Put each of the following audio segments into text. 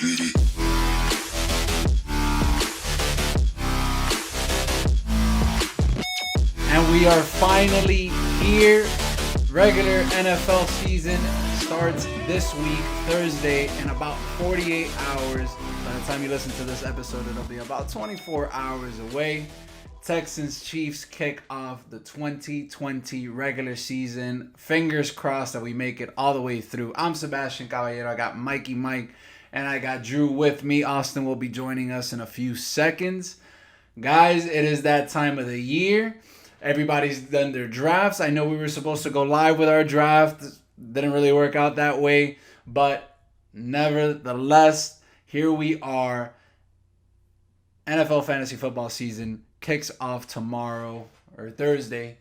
And we are finally here. Regular NFL season starts this week, Thursday, in about 48 hours. By the time you listen to this episode, it'll be about 24 hours away. Texans Chiefs kick off the 2020 regular season. Fingers crossed that we make it all the way through. I'm Sebastian Caballero. I got Mikey Mike, and I got Drew with me. Austin will be joining us in a few seconds. Guys, it is that time of the year. Everybody's done their drafts. I know we were supposed to go live with our draft. Didn't really work out that way. But nevertheless, here we are. NFL fantasy football season kicks off tomorrow or Thursday.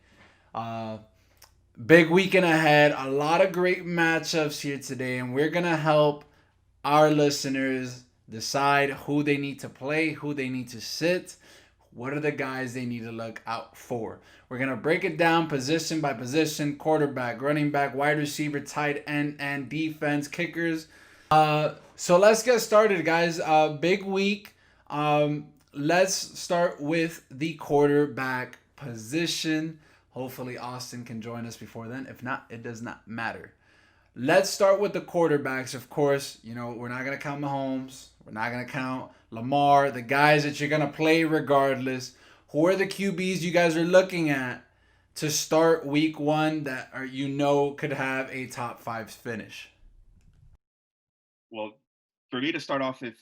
Big weekend ahead. A lot of great matchups here today. And we're going to help our listeners decide who they need to play, who they need to sit. What are the guys they need to look out for? We're going to break it down position by position, quarterback, running back, wide receiver, tight end, and defense, kickers. So let's get started, guys. Big week. Let's start with the quarterback position. Hopefully Austin can join us before then. If not, it does not matter. Let's start with the quarterbacks. Of course, we're not going to count Mahomes. We're not going to count Lamar, the guys that you're going to play regardless. Who are the QBs you guys are looking at to start week one that could have a top 5 finish? Well, for me to start off, if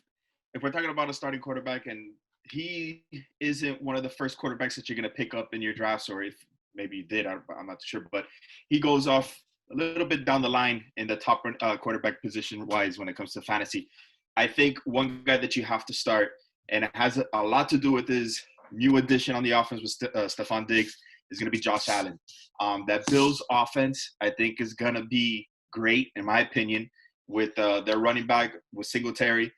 we're talking about a starting quarterback and he isn't one of the first quarterbacks that you're going to pick up in your drafts, or if maybe you did, I'm not sure, but he goes off a little bit down the line in the top quarterback position-wise when it comes to fantasy. I think one guy that you have to start, and it has a lot to do with his new addition on the offense with Stephon Diggs, is going to be Josh Allen. That Bills offense, I think, is going to be great, in my opinion, with their running back, with Singletary.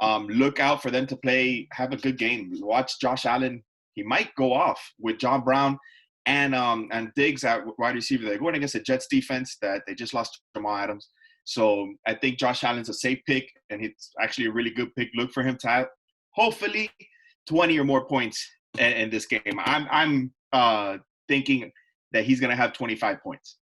Look out for them to have a good game. Watch Josh Allen. He might go off with John Brown and Diggs at wide receiver. They're going against the Jets defense that they just lost Jamal Adams. So I think Josh Allen's a safe pick, and it's actually a really good pick. Look for him to have, hopefully, 20 or more points in this game. I'm thinking that he's going to have 25 points.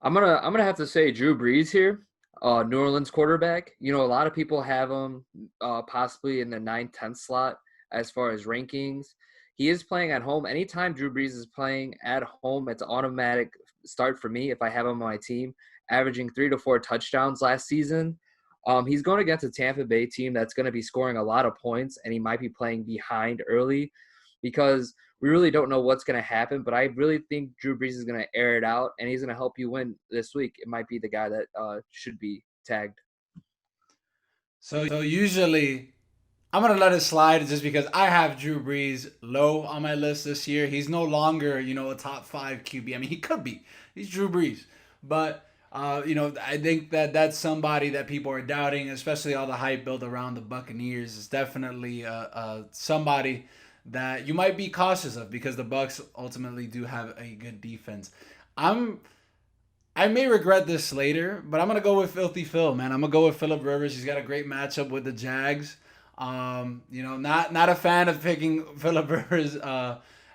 I'm gonna have to say Drew Brees here, New Orleans quarterback. A lot of people have him possibly in the 9-10 slot as far as rankings. He is playing at home. Anytime Drew Brees is playing at home, it's automatic start for me if I have him on my team, averaging 3 to 4 touchdowns last season. He's going against a Tampa Bay team that's going to be scoring a lot of points, and he might be playing behind early because we really don't know what's going to happen. But I really think Drew Brees is going to air it out, and he's going to help you win this week. It might be the guy that should be tagged. So usually I'm going to let it slide just because I have Drew Brees low on my list this year. He's no longer, a top 5 QB. I mean, he could be. He's Drew Brees. But, I think that's somebody that people are doubting, especially all the hype built around the Buccaneers. Is definitely somebody that you might be cautious of because the Bucs ultimately do have a good defense. I may regret this later, but I'm going to go with Filthy Phil, man. I'm going to go with Phillip Rivers. He's got a great matchup with the Jags. Not a fan of picking Phillip Rivers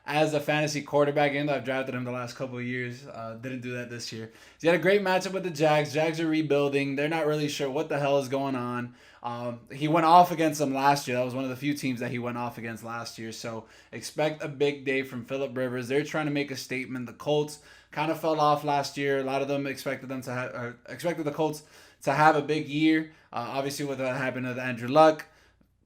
as a fantasy quarterback, and I've drafted him the last couple of years. Didn't do that this year. He had a great matchup with the Jags. Jags are rebuilding. They're not really sure what the hell is going on. He went off against them last year. That was one of the few teams that he went off against last year. So expect a big day from Phillip Rivers. They're trying to make a statement. The Colts kind of fell off last year. A lot of them expected the Colts to have a big year. Obviously, with what happened with Andrew Luck,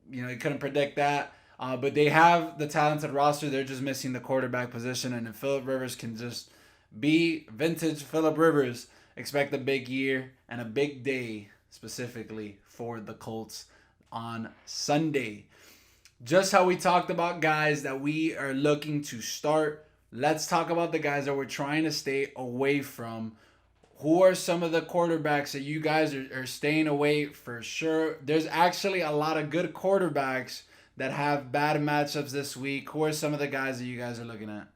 you couldn't predict that. But they have the talented roster. They're just missing the quarterback position. And if Phillip Rivers can just be vintage Phillip Rivers, expect a big year and a big day specifically for the Colts on Sunday. Just how we talked about guys that we are looking to start, let's talk about the guys that we're trying to stay away from. Who are some of the quarterbacks that you guys are staying away for sure? There's actually a lot of good quarterbacks that have bad matchups this week. Who are some of the guys that you guys are looking at?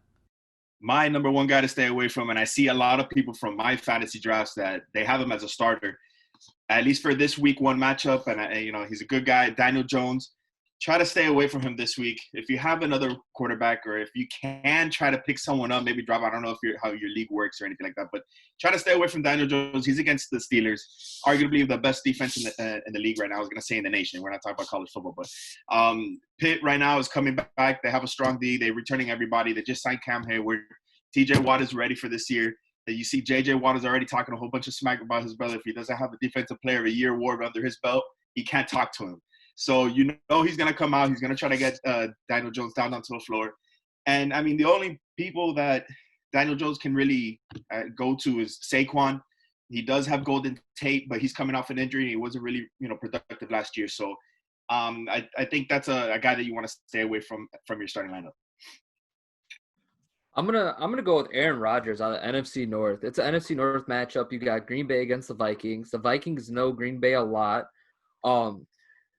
My number one guy to stay away from, and I see a lot of people from my fantasy drafts that they have him as a starter, at least for this week one matchup, and you know he's a good guy, Daniel Jones. Try to stay away from him this week. If you have another quarterback, or if you can try to pick someone up, maybe drop. I don't know if how your league works or anything like that, but try to stay away from Daniel Jones. He's against the Steelers, arguably the best defense in the league right now. I was going to say in the nation. We're not talking about college football, but Pitt right now is coming back. They have a strong D. They're returning everybody. They just signed Cam Hayward. T.J. Watt is ready for this year. You see J.J. Watt is already talking a whole bunch of smack about his brother. If he doesn't have a Defensive Player of the Year award under his belt, he can't talk to him. So you know he's going to come out. He's going to try to get Daniel Jones down onto the floor. And, I mean, the only people that Daniel Jones can really go to is Saquon. He does have Golden Tate, but he's coming off an injury. He wasn't really, productive last year. So I think that's a guy that you want to stay away from your starting lineup. I'm gonna go with Aaron Rodgers out of NFC North. It's an NFC North matchup. You got Green Bay against the Vikings. The Vikings know Green Bay a lot.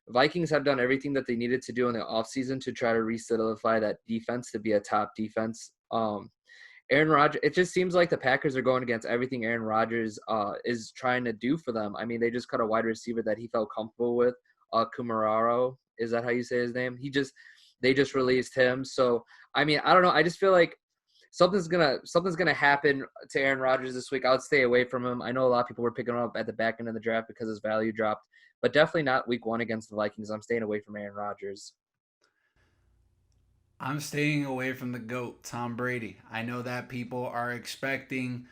Vikings have done everything that they needed to do in the offseason to try to re-solidify that defense to be a top defense. Aaron Rodgers, it just seems like the Packers are going against everything Aaron Rodgers is trying to do for them. I mean, they just cut a wide receiver that he felt comfortable with, Kumararo. Is that how you say his name? They just released him. So, I mean, I don't know. I just feel like something's gonna happen to Aaron Rodgers this week. I would stay away from him. I know a lot of people were picking him up at the back end of the draft because his value dropped, but definitely not week one against the Vikings. I'm staying away from Aaron Rodgers. I'm staying away from the GOAT, Tom Brady. I know that people are expecting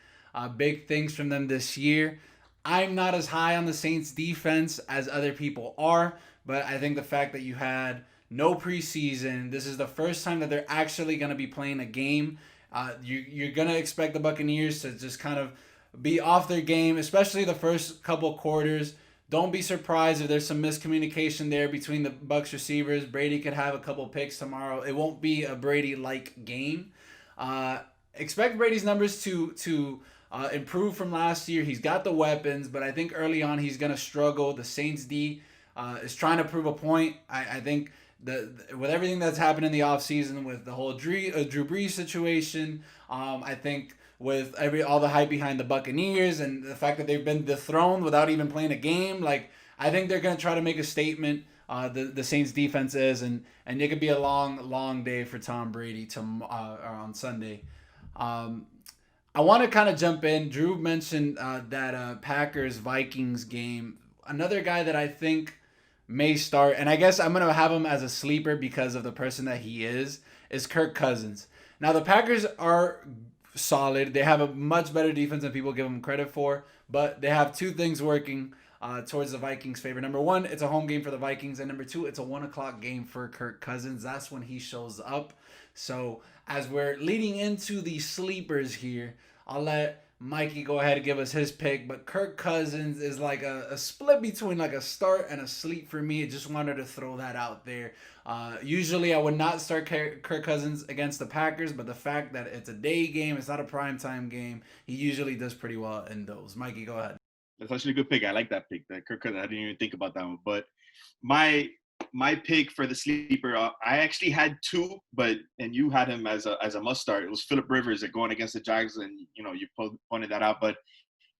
big things from them this year. I'm not as high on the Saints defense as other people are, but I think the fact that you had no preseason, this is the first time that they're actually going to be playing a game. You're going to expect the Buccaneers to just kind of be off their game, especially the first couple quarters. Don't be surprised if there's some miscommunication there between the Bucs receivers. Brady could have a couple picks tomorrow. It won't be a Brady-like game. Expect Brady's numbers to improve from last year. He's got the weapons, but I think early on he's going to struggle. The Saints D is trying to prove a point. I think with everything that's happened in the offseason with the whole Drew Brees situation, I think with all the hype behind the Buccaneers and the fact that they've been dethroned without even playing a game, like I think they're going to try to make a statement. The Saints defense is, and it could be a long day for Tom Brady on Sunday. I want to kind of jump in. Drew mentioned that Packers-Vikings game. Another guy that I think may start, and I guess I'm going to have him as a sleeper because of the person that he is Kirk Cousins. Now, the Packers are solid. They have a much better defense than people give them credit for, but they have two things working towards the Vikings' favor. Number one, it's a home game for the Vikings, and number two, it's a 1:00 game for Kirk Cousins. That's when he shows up. So as we're leading into the sleepers here, I'll let Mikey go ahead and give us his pick, but Kirk Cousins is like a split between like a start and a sleep for me. I just wanted to throw that out there. Usually I would not start Kirk Cousins against the Packers, but the fact that it's a day game, it's not a primetime game, he usually does pretty well in those. Mikey, go ahead. That's actually a good pick. I like that pick, that Kirk Cousins. I didn't even think about that one. But my pick for the sleeper, I actually had two, and you had him as a must start. It was Phillip Rivers going against the Jags, and you pointed that out. But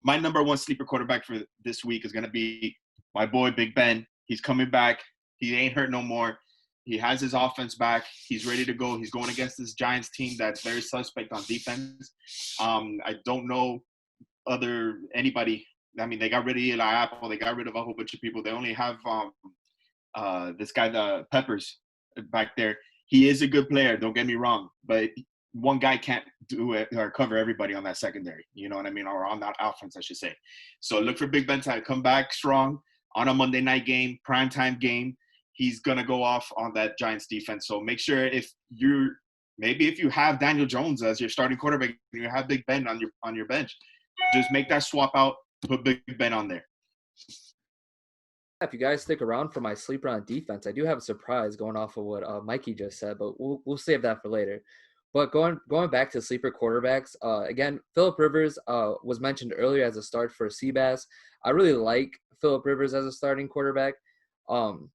my number one sleeper quarterback for this week is going to be my boy Big Ben. He's coming back. He ain't hurt no more. He has his offense back. He's ready to go. He's going against this Giants team that's very suspect on defense. I don't know anybody. I mean, they got rid of Eli Apple. They got rid of a whole bunch of people. They only have this guy, the Peppers, back there. He is a good player. Don't get me wrong, but one guy can't do it or cover everybody on that secondary. You know what I mean? Or on that offense, I should say. So look for Big Ben to come back strong on a Monday night game, primetime game. He's gonna go off on that Giants defense. So make sure if you have Daniel Jones as your starting quarterback, and you have Big Ben on your bench, just make that swap out. Put Big Ben on there. If you guys stick around for my sleeper on defense, I do have a surprise going off of what Mikey just said, but we'll save that for later. But going back to sleeper quarterbacks, again, Phillip Rivers was mentioned earlier as a start for Seabass. I really like Phillip Rivers as a starting quarterback.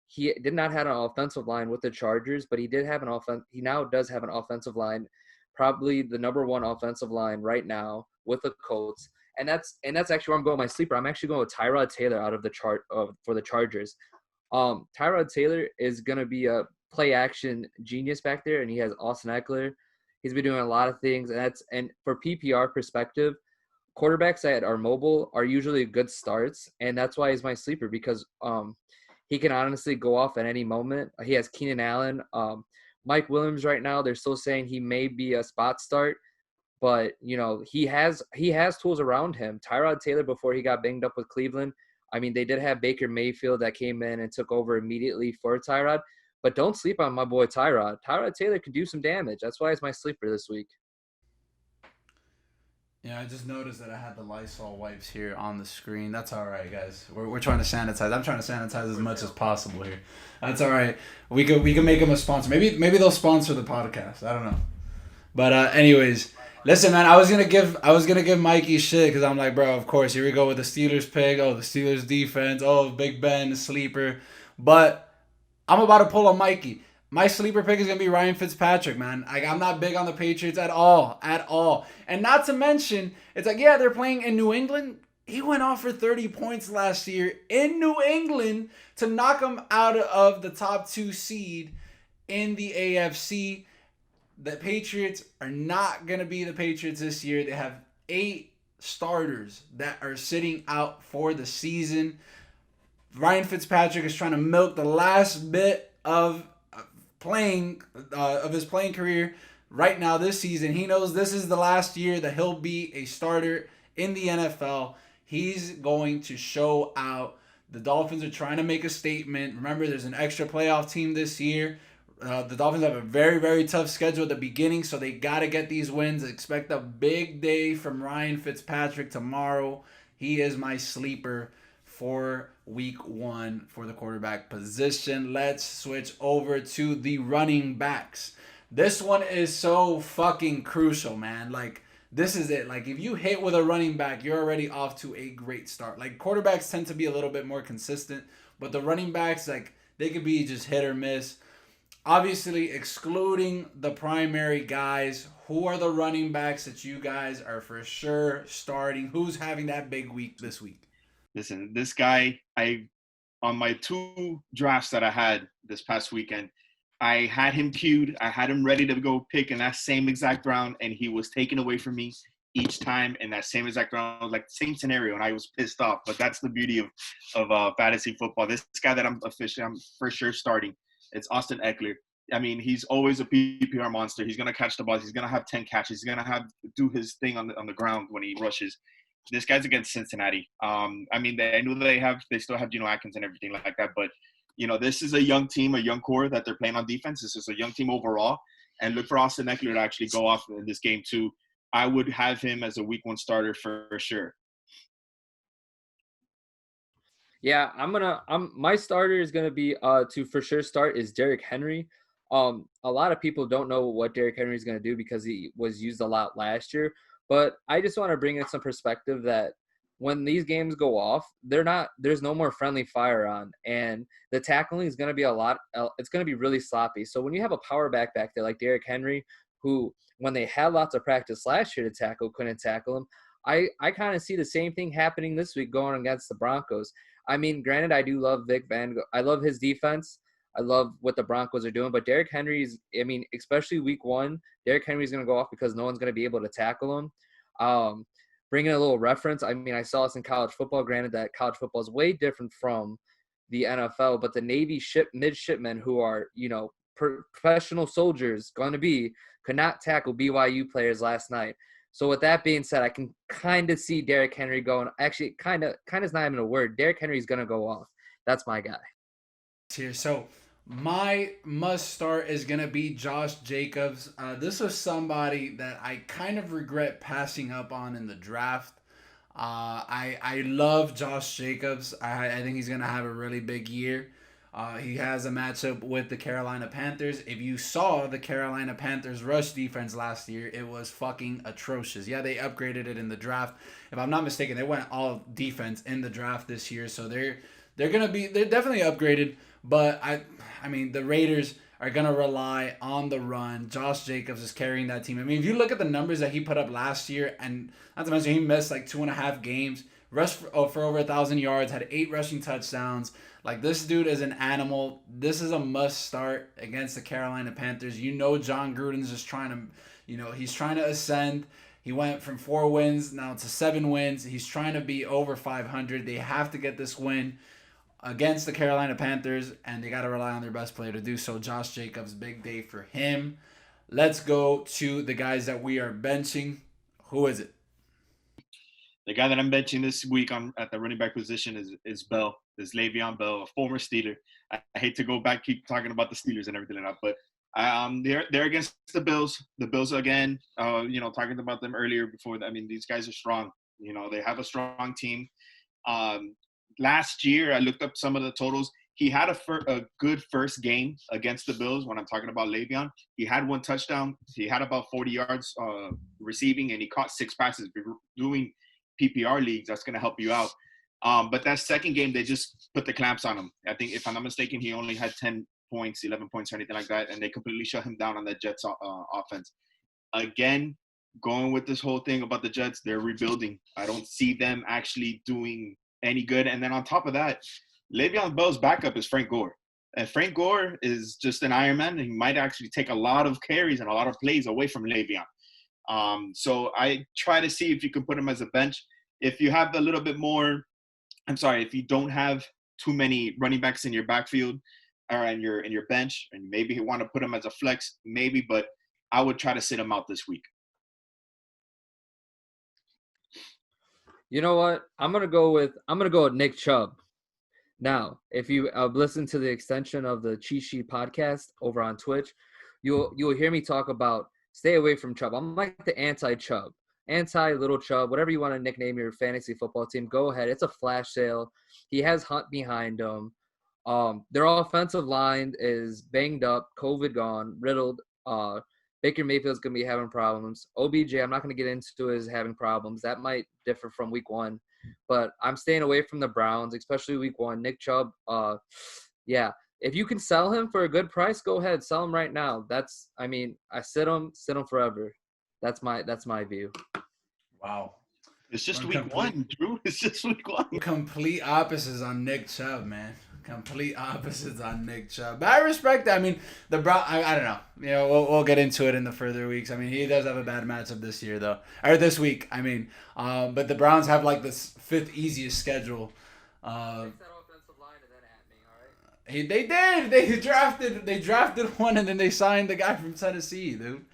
He did not have an offensive line with the Chargers, but he did have he now does have an offensive line, probably the number one offensive line right now with the Colts. and that's actually where I'm going with my sleeper. I'm actually going with Tyrod Taylor out of the chart for the Chargers. Tyrod Taylor is gonna be a play action genius back there, and he has Austin Eckler. He's been doing a lot of things, and for PPR perspective, quarterbacks that are mobile are usually good starts, and that's why he's my sleeper because he can honestly go off at any moment. He has Keenan Allen, Mike Williams right now. They're still saying he may be a spot start, but he has tools around him. Tyrod Taylor before he got banged up with Cleveland. I mean, they did have Baker Mayfield that came in and took over immediately for Tyrod, but don't sleep on my boy Tyrod. Tyrod Taylor can do some damage. That's why he's my sleeper this week. Yeah, I just noticed that I had the Lysol wipes here on the screen. That's all right, guys. We're trying to sanitize. I'm trying to sanitize as much as possible here. That's all right. We can make them a sponsor. Maybe they'll sponsor the podcast. I don't know. But anyways, listen, man. I was gonna give Mikey shit because I'm like, bro. Of course, here we go with the Steelers pick. Oh, the Steelers defense. Oh, Big Ben, the sleeper. But I'm about to pull a Mikey. My sleeper pick is going to be Ryan Fitzpatrick, man. I'm not big on the Patriots at all. And not to mention, it's like, yeah, they're playing in New England. He went off for 30 points last year in New England to knock them out of the top 2 seed in the AFC. The Patriots are not going to be the Patriots this year. They have 8 starters that are sitting out for the season. Ryan Fitzpatrick is trying to milk the last bit of his playing career right now this season. He knows this is the last year that he'll be a starter in the NFL. He's going to show out. The Dolphins are trying to make a statement. Remember, there's an extra playoff team this year. The Dolphins have a very, very tough schedule at the beginning, so they got to get these wins. Expect a big day from Ryan Fitzpatrick tomorrow. He is my sleeper for week 1 for the quarterback position. Let's switch over to the running backs. This one is so fucking crucial, man. Like, this is it. Like, if you hit with a running back, you're already off to a great start. Like, quarterbacks tend to be a little bit more consistent, but the running backs, like, they could be just hit or miss. Obviously, excluding the primary guys, who are the running backs that you guys are for sure starting? Who's having that big week this week? Listen, this guy, on my 2 drafts that I had this past weekend, I had him queued. I had him ready to go pick in that same exact round, and he was taken away from me each time in that same exact round, like same scenario, and I was pissed off. But that's the beauty of fantasy football. This guy that I'm for sure starting. It's Austin Eckler. I mean, he's always a PPR monster. He's gonna catch the balls. He's gonna have 10 catches. He's gonna do his thing on the ground when he rushes. This guy's against Cincinnati. I mean, I know they still have Geno Atkins and everything like that, but this is a young team, a young core that they're playing on defense. This is a young team overall, and look for Austin Eckler to actually go off in this game too. I would have him as a week 1 starter for sure. Yeah, my starter is gonna be to for sure start is Derrick Henry. A lot of people don't know what Derrick Henry is gonna do because he was used a lot last year. But I just want to bring in some perspective that when these games go off, there's no more friendly fire on, and the tackling is going to be it's going to be really sloppy. So when you have a power back there like Derrick Henry, who when they had lots of practice last year to tackle, couldn't tackle him, I kind of see the same thing happening this week going against the Broncos. I mean, granted, I do love Vic Van. I love his defense. I love what the Broncos are doing, but Derrick Henry's, I mean, especially week 1, Derrick Henry's going to go off because no one's going to be able to tackle him. Bringing a little reference, I mean, I saw this in college football. Granted that college football is way different from the NFL, but the Navy midshipmen who are, professional soldiers could not tackle BYU players last night. So with that being said, I can kind of see Derrick Henry going. Actually, kind of is not even a word. Derrick Henry's going to go off. That's my guy. Here, so my must start is gonna be Josh Jacobs. This was somebody that I kind of regret passing up on in the draft. I love Josh Jacobs. I think he's gonna have a really big year. He has a matchup with the Carolina Panthers. If you saw the Carolina Panthers rush defense last year, it was fucking atrocious. Yeah, they upgraded it in the draft. If I'm not mistaken, they went all defense in the draft this year, so they're definitely upgraded. But I mean, the Raiders are going to rely on the run. Josh Jacobs is carrying that team. I mean, if you look at the numbers that he put up last year, and not to mention he missed like 2.5 games, rushed for over 1,000 yards, had 8 rushing touchdowns. Like, this dude is an animal. This is a must start against the Carolina Panthers. You know John Gruden's just trying to, he's trying to ascend. He went from 4 wins now to 7 wins. He's trying to be over 500. They have to get this win against the Carolina Panthers, and they got to rely on their best player to do so. Josh Jacobs, big day for him. Let's go to the guys that we are benching. Who is it? The guy that I'm benching this week at the running back position is Bell. Is Le'Veon Bell, a former Steeler. I hate to go back, keep talking about the Steelers and everything like that, but they're against the Bills. The Bills again. Talking about them earlier before. I mean, these guys are strong. They have a strong team. Last year, I looked up some of the totals. He had a good first game against the Bills. When I'm talking about Le'Veon, he had 1 touchdown. He had about 40 yards receiving, and he caught 6 passes. Doing PPR leagues, that's going to help you out. But that second game, they just put the clamps on him. I think, if I'm not mistaken, he only had 10 points, 11 points, or anything like that, and they completely shut him down on the Jets offense. Again, going with this whole thing about the Jets, they're rebuilding. I don't see them actually doing any good. And then on top of that, Le'Veon Bell's backup is Frank Gore. And Frank Gore is just an Iron Man. He might actually take a lot of carries and a lot of plays away from Le'Veon. So I try to see if you can put him as a bench. If you have a little bit more, if you don't have too many running backs in your backfield or in your bench, and maybe you want to put him as a flex, maybe, but I would try to sit him out this week. You know what? I'm gonna go with Nick Chubb. Now, if you listen to the extension of the Cheat Sheet podcast over on Twitch, you'll hear me talk about stay away from Chubb. I'm like the anti-Chubb, anti-little Chubb, whatever you want to nickname your fantasy football team. Go ahead. It's a flash sale. He has Hunt behind him. Their offensive line is banged up, COVID gone, riddled. Baker Mayfield's going to be having problems. OBJ, I'm not going to get into is having problems. That might differ from week 1. But I'm staying away from the Browns, especially week 1. Nick Chubb, if you can sell him for a good price, go ahead. Sell him right now. I sit him forever. That's my view. Wow. It's just week 1, Drew. It's just week 1. Complete opposites on Nick Chubb, man. Complete opposites on Nick Chubb. But I respect that. I mean, the Brown. I don't know. We'll get into it in the further weeks. I mean, he does have a bad matchup this year, though, or this week. I mean, but the Browns have like this 5th easiest schedule. They did. They drafted one, and then they signed the guy from Tennessee, dude.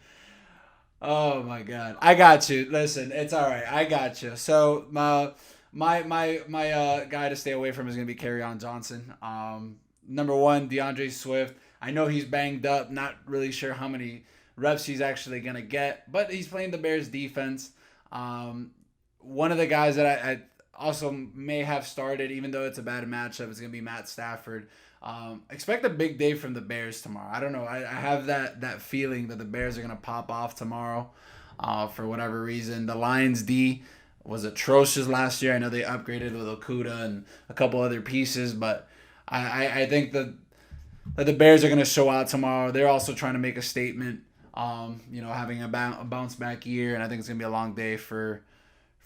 Oh my God, I got you. Listen, it's all right. I got you. So my guy to stay away from is gonna be Kerryon Johnson. Number 1, DeAndre Swift. I know he's banged up. Not really sure how many reps he's actually gonna get, but he's playing the Bears defense. One of the guys that I also may have started, even though it's a bad matchup, is gonna be Matt Stafford. Expect a big day from the Bears tomorrow. I don't know. I have that feeling that the Bears are gonna pop off tomorrow, for whatever reason. The Lions D was atrocious last year. I know they upgraded with Okuda and a couple other pieces, but I think that the Bears are going to show out tomorrow. They're also trying to make a statement, having a bounce back year, and I think it's going to be a long day for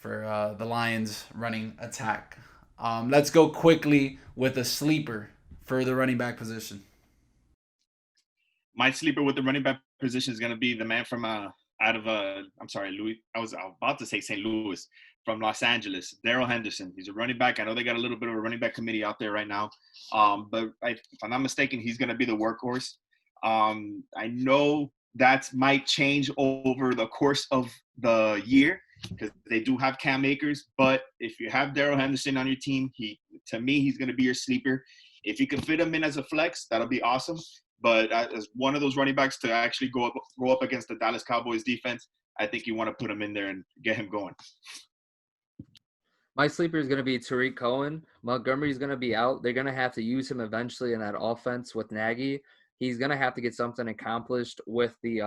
the Lions running attack. Let's go quickly with a sleeper for the running back position. My sleeper with the running back position is going to be the man from Louis. I was about to say St. Louis, from Los Angeles, Darrell Henderson. He's a running back. I know they got a little bit of a running back committee out there right now, but if I'm not mistaken, he's going to be the workhorse. I know that might change over the course of the year because they do have Cam Akers, but if you have Darrell Henderson on your team, to me, he's going to be your sleeper. If you can fit him in as a flex, that'll be awesome. But as one of those running backs to actually go up against the Dallas Cowboys defense, I think you want to put him in there and get him going. My sleeper is going to be Tariq Cohen. Montgomery's going to be out. They're going to have to use him eventually in that offense with Nagy. He's going to have to get something accomplished with the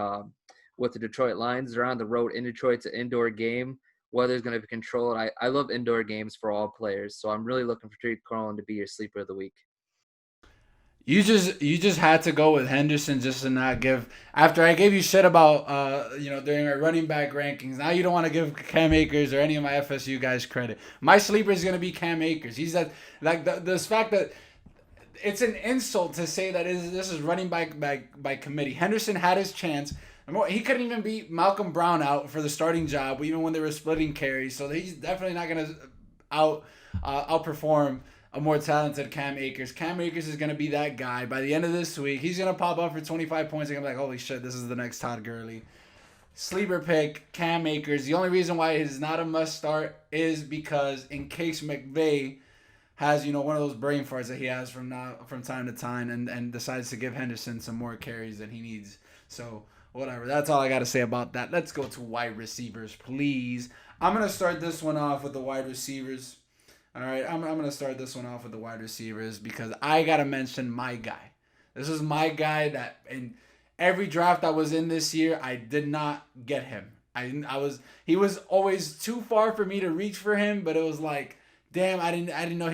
Detroit Lions. They're on the road in Detroit. It's an indoor game. Weather's going to be controlled. I love indoor games for all players, so I'm really looking for Tariq Cohen to be your sleeper of the week. You just had to go with Henderson just to not give after I gave you shit about during our running back rankings. Now you don't want to give Cam Akers or any of my FSU guys credit. My sleeper is gonna be Cam Akers. He's that like this fact that it's an insult to say that this is running by committee. Henderson had his chance. He couldn't even beat Malcolm Brown out for the starting job, even when they were splitting carries. So he's definitely not gonna outperform a more talented Cam Akers. Cam Akers is going to be that guy. By the end of this week, he's going to pop up for 25 points. And I'm like, holy shit, this is the next Todd Gurley. Sleeper pick, Cam Akers. The only reason why he's not a must start is because in case McVay has, one of those brain farts that he has from time to time and decides to give Henderson some more carries than he needs. So, whatever. That's all I got to say about that. Let's go to wide receivers, please. I'm going to start this one off with the wide receivers. All right, I'm going to start this one off with the wide receivers because I got to mention my guy. This is my guy that in every draft I was in this year, I did not get him. He was always too far for me to reach for him, but it was like, damn, I didn't know if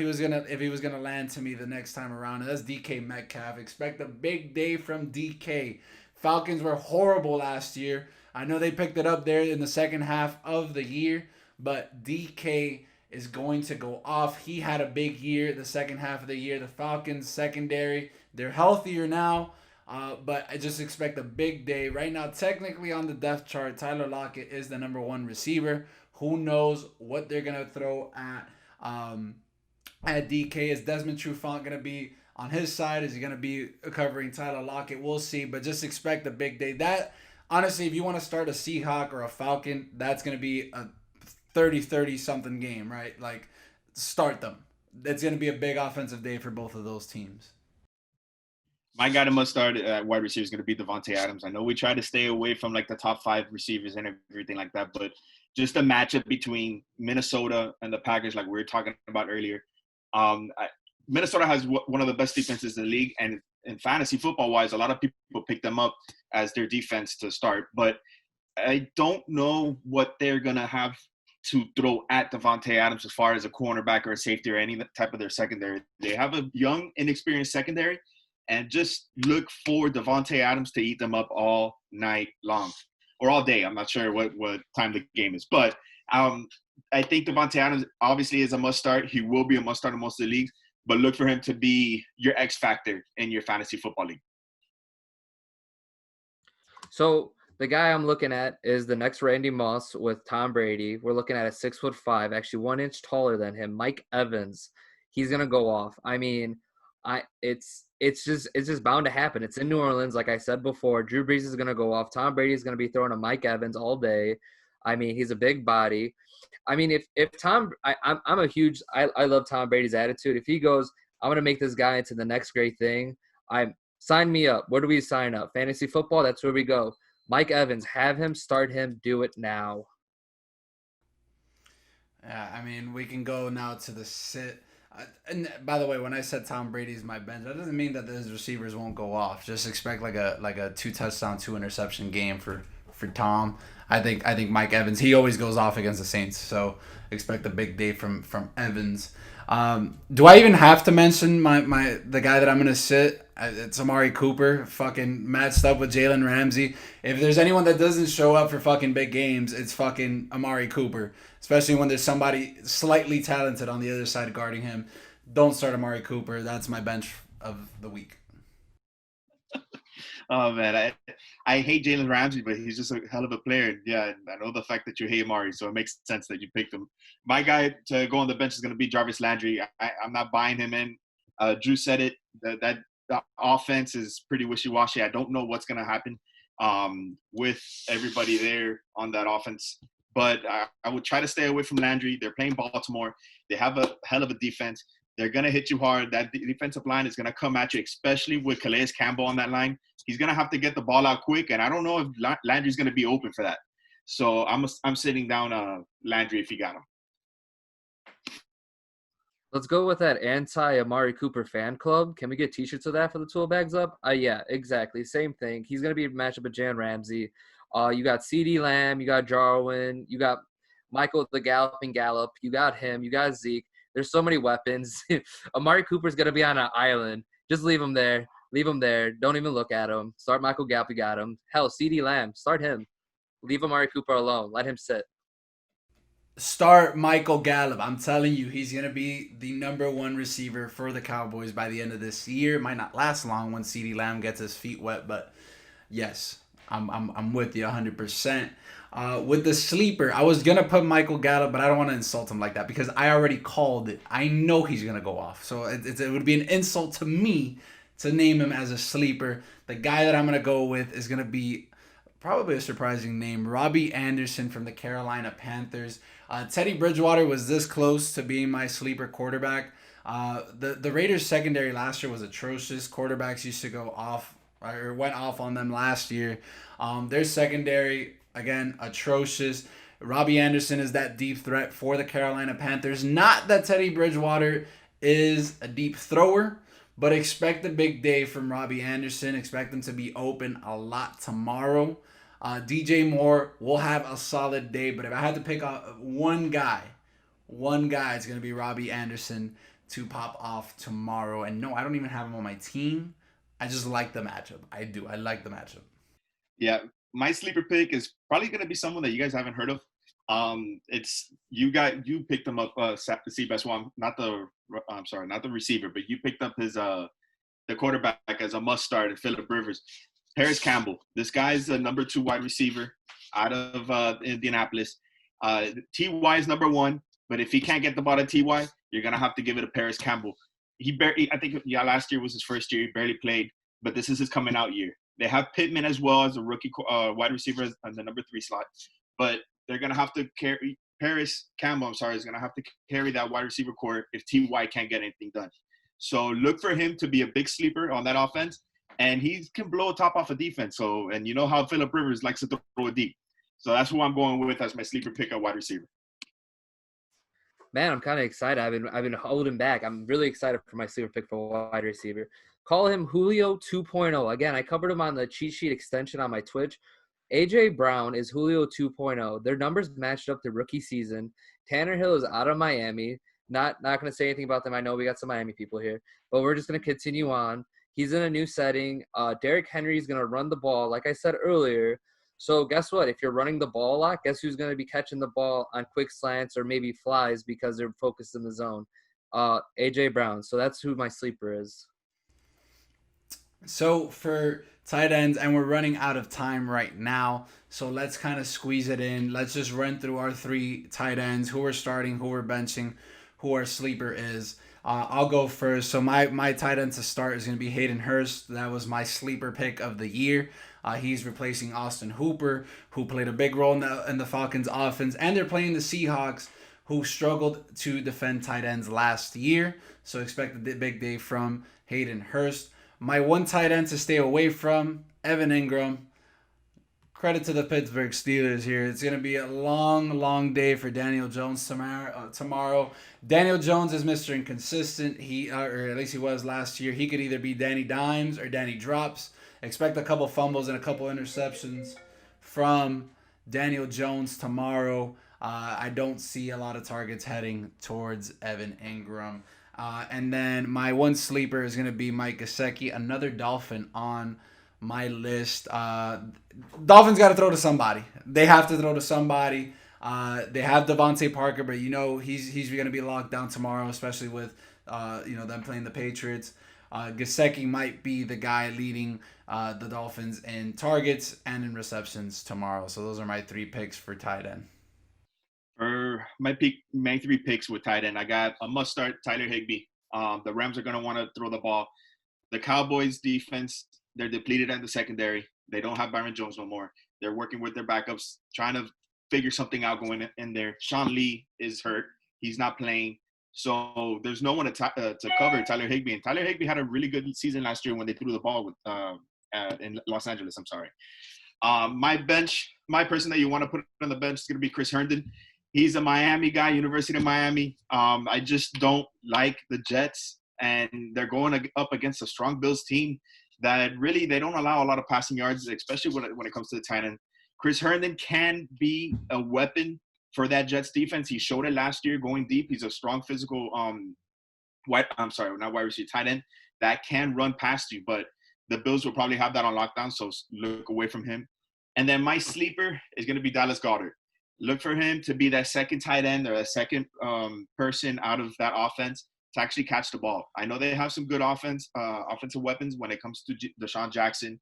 he was gonna land to me the next time around. And that's DK Metcalf. Expect a big day from DK. Falcons were horrible last year. I know they picked it up there in the second half of the year, but DK is going to go off. He had a big year the second half of the year. The Falcons secondary, they're healthier now, but I just expect a big day. Right now, technically on the depth chart, Tyler Lockett is the number one receiver. Who knows what they're going to throw at DK? Is Desmond Trufant going to be on his side? Is he going to be covering Tyler Lockett? We'll see, but just expect a big day. That, honestly, if you want to start a Seahawk or a Falcon, that's going to be a 30-30 something game, right? Like, start them. It's going to be a big offensive day for both of those teams. My guy that must start at wide receiver is going to be Davante Adams. I know we try to stay away from like the top 5 receivers and everything like that, but just the matchup between Minnesota and the Packers, like we were talking about earlier. Minnesota has one of the best defenses in the league, and in fantasy football-wise, a lot of people pick them up as their defense to start. But I don't know what they're going to have to throw at Davante Adams as far as a cornerback or a safety or any type of their secondary. They have a young, inexperienced secondary, and just look for Davante Adams to eat them up all night long or all day. I'm not sure what time the game is, but I think Davante Adams obviously is a must start. He will be a must start in most of the leagues, but look for him to be your X factor in your fantasy football league. So the guy I'm looking at is the next Randy Moss with Tom Brady. We're looking at a 6'5", actually 1 inch taller than him, Mike Evans. He's gonna go off. I mean, it's just bound to happen. It's in New Orleans, like I said before. Drew Brees is gonna go off. Tom Brady is gonna be throwing a Mike Evans all day. I mean, he's a big body. I mean, if Tom, I love Tom Brady's attitude. If he goes, I'm gonna make this guy into the next great thing. Sign me up. Where do we sign up? Fantasy football. That's where we go. Mike Evans, have him, start him, do it now. Yeah, I mean, we can go now to the sit. And by the way, when I said Tom Brady's my bench, that doesn't mean that his receivers won't go off. Just expect like a 2 touchdown, 2 interception game for Tom. I think Mike Evans, he always goes off against the Saints, so expect a big day from Evans. Do I even have to mention the guy that I'm gonna sit? It's Amari Cooper, fucking matched up with Jalen Ramsey. If there's anyone that doesn't show up for fucking big games, it's fucking Amari Cooper. Especially when there's somebody slightly talented on the other side guarding him. Don't start Amari Cooper. That's my bench of the week. Oh man, I hate Jalen Ramsey, but he's just a hell of a player. Yeah, I know the fact that you hate Amari, so it makes sense that you picked him. My guy to go on the bench is going to be Jarvis Landry. I'm not buying him in. Drew said it. That offense is pretty wishy-washy. I don't know what's going to happen with everybody there on that offense. But I would try to stay away from Landry. They're playing Baltimore. They have a hell of a defense. They're going to hit you hard. That defensive line is going to come at you, especially with Calais Campbell on that line. He's going to have to get the ball out quick, and I don't know if Landry's going to be open for that. So I'm sitting down Landry if you got him. Let's go with that anti-Amari Cooper fan club. Can we get T-shirts of that for the tool bags up? Yeah, exactly. Same thing. He's going to be a matchup with Jalen Ramsey. You got CeeDee Lamb. You got Jarwin. You got Michael the Galloping Gallup. You got him. You got Zeke. There's so many weapons. Amari Cooper's going to be on an island Just leave him there. Leave him there. Don't even look at him. Start Michael Gallup. You got him. Hell, CeeDee Lamb. Start him. Leave Amari Cooper alone. Let him sit. Start Michael Gallup. I'm telling you, he's going to be the number one receiver for the Cowboys by the end of this year. It might not last long when CeeDee Lamb gets his feet wet, but yes, I'm with you 100%. With the sleeper, I was going to put Michael Gallup, but I don't want to insult him like that because I already called it. I know he's going to go off. So it would be an insult to me to name him as a sleeper. The guy that I'm going to go with is going to be probably a surprising name, Robbie Anderson from the Carolina Panthers. Teddy Bridgewater was this close to being my sleeper quarterback. The Raiders secondary last year was atrocious. Quarterbacks used to go off or went off on them last year. Their secondary, again, atrocious. Robbie Anderson is that deep threat for the Carolina Panthers. Not that Teddy Bridgewater is a deep thrower, but expect a big day from Robbie Anderson. Expect him to be open a lot tomorrow. DJ Moore will have a solid day, but if I had to pick out one guy, it's going to be Robbie Anderson to pop off tomorrow. And no, I don't even have him on my team. I just like the matchup. I do. I like the matchup. Yeah, my sleeper pick is probably going to be someone that you guys haven't heard of. It's you picked him up, Seabass. Well, not the receiver, but you picked up his the quarterback as a must start, Phillip Rivers. Paris Campbell. This guy's the number 2 wide receiver out of Indianapolis. Ty is number 1, but if he can't get the ball to Ty, you're gonna have to give it to Paris Campbell. I think last year was his first year. He barely played, but this is his coming out year. They have Pittman as well as a rookie wide receiver on the number 3 slot, but they're gonna have to carry Paris Campbell. Is gonna have to carry that wide receiver core if Ty can't get anything done. So look for him to be a big sleeper on that offense. And he can blow a top off a defense. So, and you know how Phillip Rivers likes to throw it deep. So that's who I'm going with as my sleeper pick at wide receiver. Man, I'm kind of excited. I've been holding back. I'm really excited for my sleeper pick for wide receiver. Call him Julio 2.0. Again, I covered him on the cheat sheet extension on my Twitch. AJ Brown is Julio 2.0. Their numbers matched up the rookie season. Tanner Hill is out of Miami. Not going to say anything about them. I know we got some Miami people here, but we're just going to continue on. He's in a new setting. Derrick Henry is going to run the ball, like I said earlier. So guess what? If you're running the ball a lot, guess who's going to be catching the ball on quick slants or maybe flies because they're focused in the zone? A.J. Brown. So that's who my sleeper is. So for tight ends, and we're running out of time right now, so let's kind of squeeze it in. Let's just run through our 3 tight ends, who we're starting, who we're benching, who our sleeper is. I'll go first. So my tight end to start is going to be Hayden Hurst. That was my sleeper pick of the year. He's replacing Austin Hooper, who played a big role in the Falcons offense. And they're playing the Seahawks, who struggled to defend tight ends last year. So expect a big day from Hayden Hurst. My one tight end to stay away from, Evan Engram. Credit to the Pittsburgh Steelers here. It's going to be a long day for Daniel Jones tomorrow. Daniel Jones is Mr. Inconsistent. Or at least he was last year. He could either be Danny Dimes or Danny Drops. Expect a couple fumbles and a couple interceptions from Daniel Jones tomorrow. I don't see a lot of targets heading towards Evan Engram. And then my one sleeper is going to be Mike Gesicki, another Dolphin on my list. Dolphins got to throw to somebody. They have to throw to somebody. They have Devontae Parker, but he's going to be locked down tomorrow, especially with them playing the Patriots. Gesicki might be the guy leading the Dolphins in targets and in receptions tomorrow. So those are my 3 picks for tight end. For my 3 picks with tight end, I got a must start, Tyler Higbee. The Rams are going to want to throw the ball. The Cowboys defense, they're depleted at the secondary. They don't have Byron Jones no more. They're working with their backups, trying to figure something out going in there. Sean Lee is hurt. He's not playing. So there's no one to cover Tyler Higbee. And Tyler Higbee had a really good season last year when they threw the ball with in Los Angeles. I'm sorry. My person that you want to put on the bench is going to be Chris Herndon. He's a Miami guy, University of Miami. I just don't like the Jets, and they're going up against a strong Bills team that really they don't allow a lot of passing yards, especially when it comes to the tight end. Chris Herndon can be a weapon for that Jets defense. He showed it last year going deep. He's a strong physical not wide receiver, tight end that can run past you. But the Bills will probably have that on lockdown, so look away from him. And then my sleeper is going to be Dallas Goedert. Look for him to be that second tight end or a second person out of that offense to actually catch the ball. I know they have some good offensive weapons when it comes to Deshaun Jackson.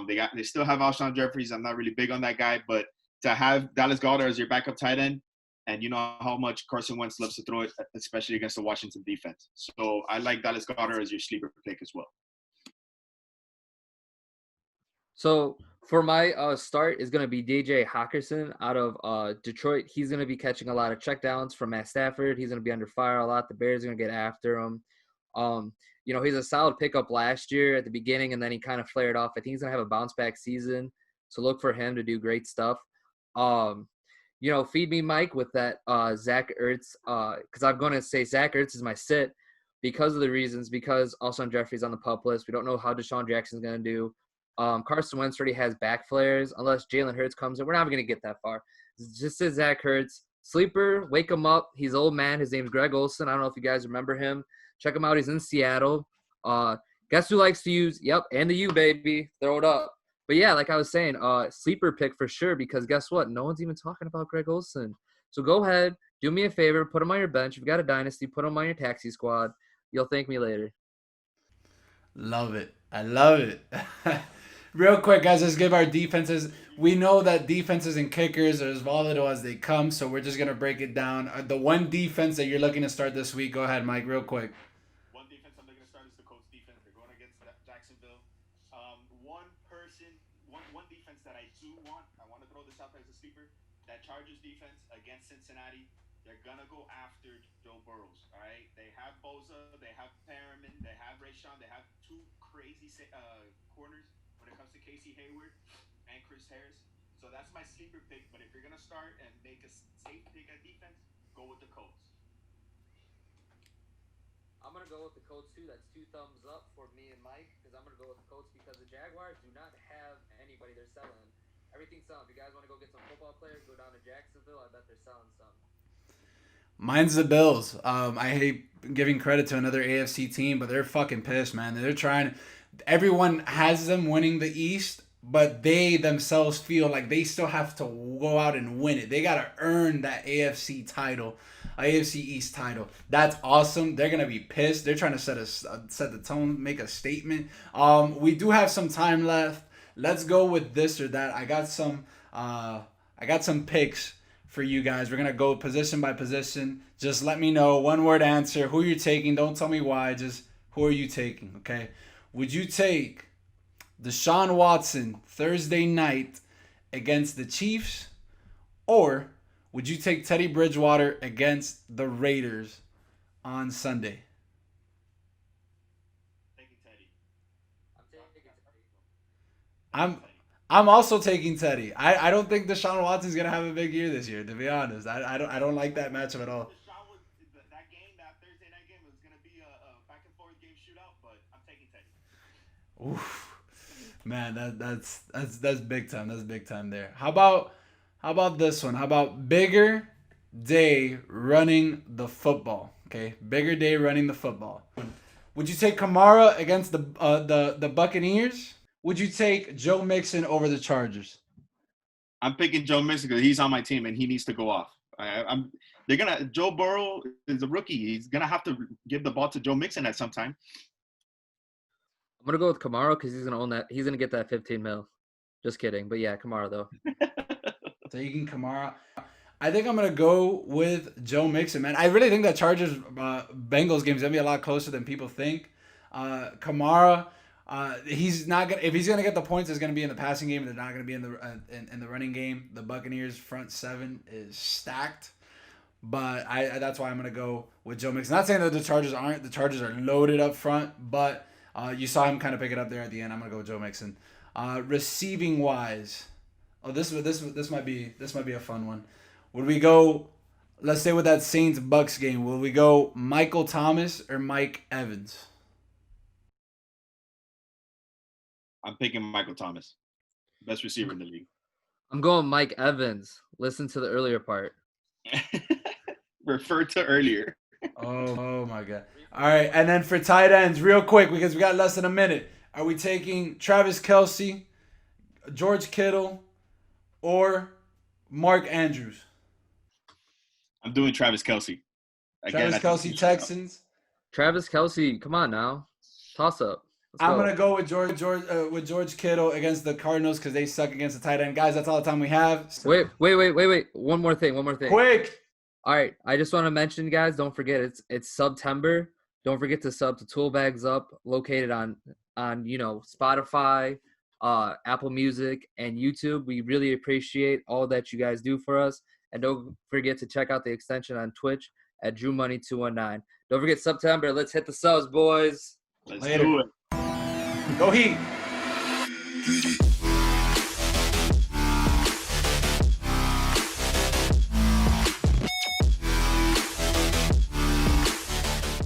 They still have Alshon Jeffries. I'm not really big on that guy, but to have Dallas Goedert as your backup tight end, and you know how much Carson Wentz loves to throw it, especially against the Washington defense. So I like Dallas Goedert as your sleeper pick as well. So for my start is going to be DJ Hawkinson out of Detroit. He's going to be catching a lot of checkdowns from Matt Stafford. He's going to be under fire a lot. The Bears are going to get after him. He's a solid pickup last year at the beginning, and then he kind of flared off. I think he's going to have a bounce back season. So look for him to do great stuff. Feed me, Mike, with that Zach Ertz, because I'm going to say Zach Ertz is my sit because of the reasons, because Alshon Jeffrey's on the pup list. We don't know how Deshaun Jackson's going to do. Carson Wentz already has back flares. Unless Jalen Hurts comes in, we're not going to get that far. Just as Zach Ertz. Sleeper, wake him up. He's an old man. His name's Greg Olsen. I don't know if you guys remember him. Check him out. He's in Seattle. Guess who likes to use, and the U, baby. Throw it up. But yeah, like I was saying, sleeper pick for sure, because guess what? No one's even talking about Greg Olsen. So go ahead, do me a favor, put him on your bench. If you've got a dynasty, put him on your taxi squad. You'll thank me later. Love it. I love it. Real quick, guys, let's give our defenses. We know that defenses and kickers are as volatile as they come, so we're just going to break it down. The one defense that you're looking to start this week, go ahead, Mike, real quick. One defense I'm looking to start is the Colts defense. They're going against Jacksonville. One defense that I want to throw this out there as a sleeper, that Chargers defense against Cincinnati. They're going to go after Joe Burrows, all right? They have Bosa, they have Perriman, they have Rayshawn, they have two crazy corners when it comes to Casey Hayward and Chris Harris. So that's my sleeper pick. But if you're going to start and make a safe pick at defense, go with the Colts. I'm going to go with the Colts, too. That's 2 thumbs up for me and Mike, because I'm going to go with the Colts because the Jaguars do not have anybody they're selling. Everything's selling. If you guys want to go get some football players, go down to Jacksonville. I bet they're selling some. Mine's the Bills. I hate giving credit to another AFC team, but they're fucking pissed, man. They're trying. Everyone has them winning the East, but they themselves feel like they still have to go out and win it. They got to earn that AFC title, AFC East title. That's awesome. They're gonna be pissed. They're trying to set the tone, make a statement. We do have some time left. Let's go with this or that. I got some picks for you guys. We're gonna go position by position. Just let me know, one word answer, who you're taking. Don't tell me why. Just who are you taking? Okay. Would you take Deshaun Watson Thursday night against the Chiefs, or would you take Teddy Bridgewater against the Raiders on Sunday? Taking Teddy. I'm also taking Teddy. I don't think Deshaun Watson's gonna have a big year this year. To be honest, I don't like that matchup at all. That Thursday night game was gonna be a back and forth game shootout, but I'm taking Teddy. Oof. Man, that's big time. That's big time there. How about this one? How about bigger day running the football? Okay, bigger day running the football. Would you take Kamara against the Buccaneers? Would you take Joe Mixon over the Chargers? I'm picking Joe Mixon because he's on my team and he needs to go off. Joe Burrow is a rookie. He's gonna have to give the ball to Joe Mixon at some time. I'm gonna go with Kamara because he's gonna own that. He's gonna get that 15 mil. Just kidding, but yeah, Kamara though. Taking Kamara. I think I'm gonna go with Joe Mixon, man. I really think that Chargers Bengals game is gonna be a lot closer than people think. Kamara, he's not gonna. If he's gonna get the points, it's gonna be in the passing game. They're not gonna be in the running game. The Buccaneers front seven is stacked, but that's why I'm gonna go with Joe Mixon. Not saying that the Chargers aren't. The Chargers are loaded up front, but you saw him kind of pick it up there at the end. I'm gonna go with Joe Mixon. Receiving wise, this might be a fun one. Would we go? Let's say with that Saints Bucks game, will we go Michael Thomas or Mike Evans? I'm picking Michael Thomas, best receiver in the league. I'm going Mike Evans. Listen to the earlier part. Refer to earlier. Oh my God. All right, and then for tight ends, real quick because we got less than a minute. Are we taking Travis Kelce, George Kittle, or Mark Andrews? I'm doing Travis Kelce. Again, Travis I think Kelce, Texans. Travis Kelce, come on now. Toss up. Let's I'm go. gonna go with George Kittle against the Cardinals because they suck against the tight end. Guys, that's all the time we have. Wait. One more thing. Quick. All right. I just want to mention, guys, don't forget it's September. Don't forget to sub to Tool Bags Up, located on Spotify, Apple Music, and YouTube. We really appreciate all that you guys do for us. And don't forget to check out the extension on Twitch at DrewMoney219. Don't forget September. Let's hit the subs, boys. Let's Later. do it. Go Heat.